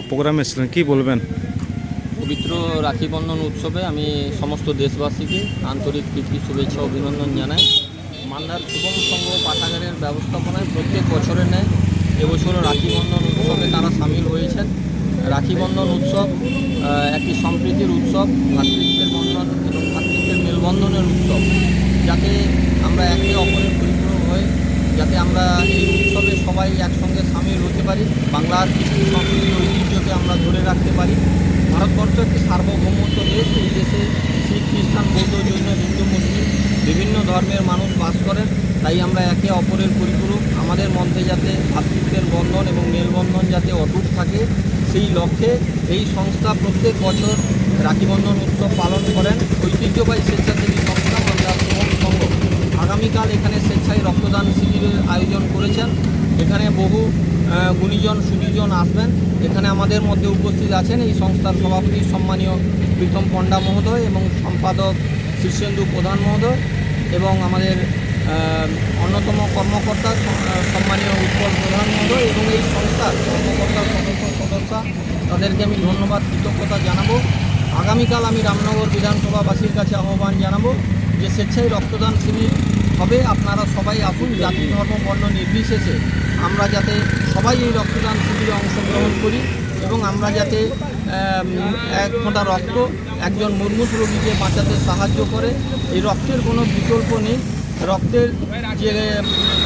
প্রোগ্রামে এসেছিলেন, কী বলবেন? পবিত্র রাখি বন্ধন উৎসবে আমি সমস্ত দেশবাসীকে আন্তরিক প্রীতি শুভেচ্ছা অভিনন্দন জানাই। মালদার শুভম সংঘ পাঠাগারের ব্যবস্থাপনায় প্রত্যেক বছরের ন্যায় এবছরও রাখি বন্ধন উৎসবে তারা সামিল হয়েছেন। রাখি বন্ধন উৎসব একটি সম্প্রীতির উৎসব, ভ্রাতৃত্বের বন্ধন এবং ভ্রাতৃত্বের মেলবন্ধনের উৎসব, যাতে আমরা একে অপরের পরিপূরক হয়ে যাতে আমরা এই উৎসবে সবাই একসঙ্গে সামিল হতে পারি, বাংলার কৃষ্টি সংস্কৃতি ঐতিহ্যকে আমরা ধরে রাখতে পারি। ভারতবর্ষ একটি সার্বভৌমত্ব দেশ। এই দেশে শিখ, খ্রিস্টান, বৌদ্ধ, জৈন, হিন্দু, মুসলিম বিভিন্ন ধর্মের মানুষ বাস করেন। তাই আমরা একে অপরের পরিপূরক, আমাদের মধ্যে যাতে ভ্রাতৃত্বের বন্ধন এবং মেলবন্ধন যাতে অটুট থাকে, সেই লক্ষ্যে এই সংস্থা প্রত্যেক বছর রাখি বন্ধন উৎসব পালন করেন। ঐতিহ্যবাহী স্বেচ্ছাসেবী সংস্থা মালদার শুভম সংঘ আগামীকাল এখানে স্বেচ্ছায় রক্তদান শিবিরের আয়োজন করেছেন। এখানে বহু গুণীজন সুদীজন আসবেন। এখানে আমাদের মধ্যে উপস্থিত আছেন এই সংস্থার সভাপতি সম্মানীয় প্রীতম পণ্ডা মহোদয় এবং সম্পাদক শীর্ষেন্দু প্রধান মহোদয় এবং আমাদের অন্যতম কর্মকর্তা সম্মানীয় উৎপল প্রধান মহোদয় এবং এই সংস্থার কর্মকর্তা সদস্যা, তাদেরকে আমি ধন্যবাদ কৃতজ্ঞতা জানাবো। আগামীকাল আমি রামনগর বিধানসভাবাসীর কাছে আহ্বান জানাবো যে স্বেচ্ছায় রক্তদান শিবির হবে, আপনারা সবাই আসুন, জাতি ধর্ম বর্ণ নির্বিশেষে আমরা যাতে সবাই এই রক্তদান শিবিরে অংশগ্রহণ করি এবং আমরা যাতে এক ফোঁটা রক্ত একজন মুমূর্ষ রোগীকে বাঁচাতে সাহায্য করে। এই রক্তের কোনো বিকল্প নেই। রক্তের যে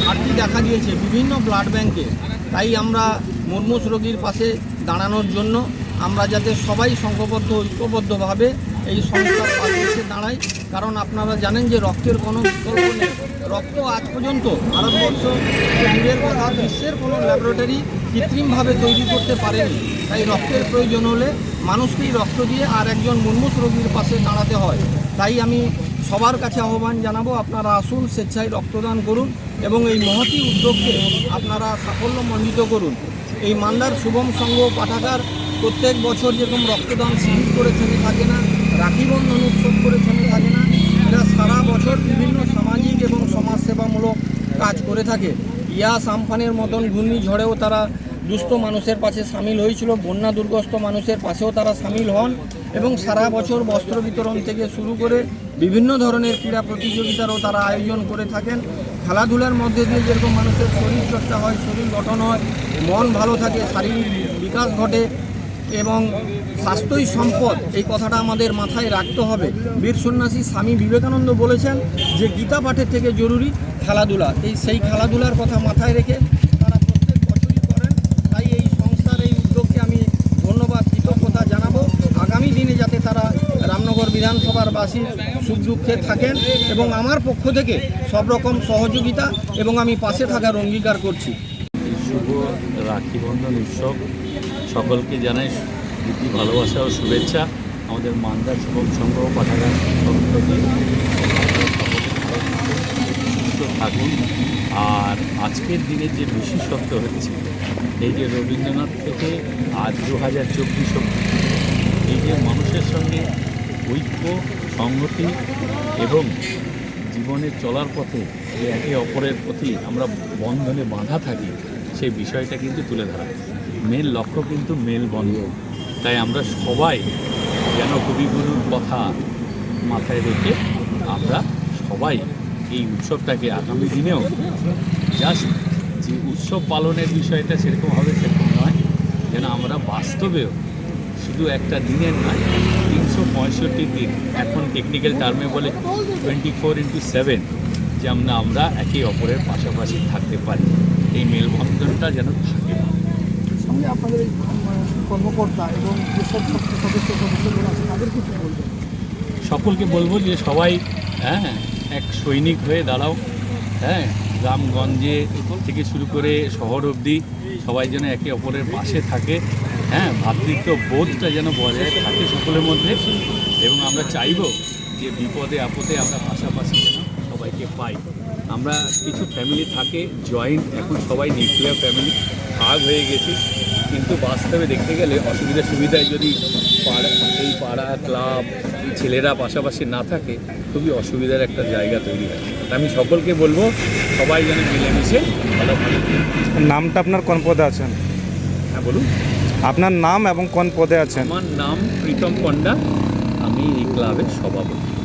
ঘাটতি দেখা দিয়েছে বিভিন্ন ব্লাড ব্যাংকে, তাই আমরা মুমূর্ষ রোগীর পাশে দাঁড়ানোর জন্য আমরা যাতে সবাই সংঘবদ্ধ ঐক্যবদ্ধভাবে এই সংস্থার পাশে এসে দাঁড়াই। কারণ আপনারা জানেন যে রক্তের কোনো বিকল্প নেই। রক্ত আজ পর্যন্ত ভারতবর্ষ দূরের কথা বিশ্বের কোনো ল্যাবরেটরি কৃত্রিমভাবে তৈরি করতে পারেনি। তাই রক্তের প্রয়োজন হলে মানুষকেই রক্ত দিয়ে আর একজন মুমূর্ষ রোগীর পাশে দাঁড়াতে হয়। তাই আমি সবার কাছে আহ্বান জানাবো, আপনারা আসুন, স্বেচ্ছায় রক্তদান করুন এবং এই মহতী উদ্যোগকে আপনারা সাফল্যমণ্ডিত করুন। এই মালদার শুভম সংঘ পাঠাগার প্রত্যেক বছর যেরকম রক্তদান শিবির করে থেমে থাকে না, রাখি বন্ধন উৎসব করে থেমে থাকে না, এরা সারা বছর বিভিন্ন সামাজিক এবং সমাজসেবামূলক কাজ করে থাকে। ইয়াস আমফানের মতন ঘূর্ণিঝড়েও তারা দুস্থ মানুষের পাশে সামিল হয়েছিল, বন্যা দুর্গস্ত মানুষের পাশেও তারা সামিল হন এবং সারা বছর বস্ত্র বিতরণ থেকে শুরু করে বিভিন্ন ধরনের ক্রীড়া প্রতিযোগিতারও তারা আয়োজন করে থাকেন। খেলাধুলার মধ্যে দিয়ে যেরকম মানুষের শরীর চর্চা হয়, শরীর গঠন হয়, মন ভালো থাকে, শারীরিক বিকাশ ঘটে এবং স্বাস্থ্যই সম্পদ, এই কথাটা আমাদের মাথায় রাখতে হবে। বীর সন্ন্যাসী স্বামী বিবেকানন্দ বলেছেন যে গীতা পাঠের থেকে জরুরি খেলাধুলা। সেই খেলাধুলার কথা মাথায় রেখে তারা প্রত্যেক বছরই করেন। তাই এই সংস্থার এই উদ্যোগকে আমি ধন্যবাদ কৃতজ্ঞতা জানাবো। আগামী দিনে যাতে তারা রামনগর বিধানসভার বাসী সুখ দুঃখে থাকেন এবং আমার পক্ষ থেকে সব রকম সহযোগিতা এবং আমি পাশে থাকার অঙ্গীকার করছি। শুভ রাখি বন্ধন উৎসব সকলকে জানাই প্রীতি ভালোবাসা ও শুভেচ্ছা। আমাদের মালদার শুভম সংঘ পাঠাগার সকলকে সুস্থ থাকুন। আর আজকের দিনে যে বিশেষত্ব হচ্ছে এই যে রবীন্দ্রনাথ থেকে আজ 2024 এই যে মানুষের সঙ্গে ঐক্য, সংহতি এবং জীবনে চলার পথে যে একে অপরের প্রতি আমরা বন্ধনে বাঁধা থাকি, সেই বিষয়টা কিন্তু তুলে ধরা। মেন লক্ষ্য কিন্তু মেলবন্ধন। তাই আমরা সবাই যেন কবিগুরুর কথা মাথায় রেখে আমরা সবাই এই উৎসবটাকে আগামী দিনেও জাস্ট যে উৎসব পালনের বিষয়টা সেরকম হবে সেরকম নয়, যেন আমরা বাস্তবেও শুধু একটা দিনের নয় 365 দিন, এখন টেকনিক্যাল টার্মে বলে 24/7, যে আমরা একে অপরের পাশাপাশি থাকতে পারি। এই মেলবন্ধনটা যেন থাকে। সঙ্গে আপনাদের এই কর্মকর্তা এবং যেসব সদস্যগুলো আছে তাদের কিছু বলবেন? সকলকে বলবো যে সবাই এক সৈনিক হয়ে দাঁড়াও। গ্রামগঞ্জে থেকে শুরু করে শহর অবধি সবাই যেন একে অপরের পাশে থাকে। ভ্রাতৃত্ব বোধটা যেন বজায় থাকে সকলের মধ্যে এবং আমরা চাইব যে বিপদে আপদে আমরা পাশাপাশি যেন সবাইকে পাই। আমরা কিছু ফ্যামিলি থাকে জয়েন্ট, এখন সবাই নিউক্লিয়ার ফ্যামিলি, ভাগ হয়ে গেছি, কিন্তু বাস্তবে দেখতে গেলে অসুবিধা সুবিধায় যদি পাড়া ক্লাব ছেলেরা পাশাপাশি না থাকে খুবই অসুবিধার একটা জায়গা তৈরি হয়। আমি সকলকে বলবো সবাই যেন মিলেমিশে ভালো। নামটা আপনার কোন পদে আছেন? হ্যাঁ বলুন। আপনার নাম এবং কোন পদে আছেন? আমার নাম প্রীতম পণ্ডা, আমি এই ক্লাবের সভাপতি।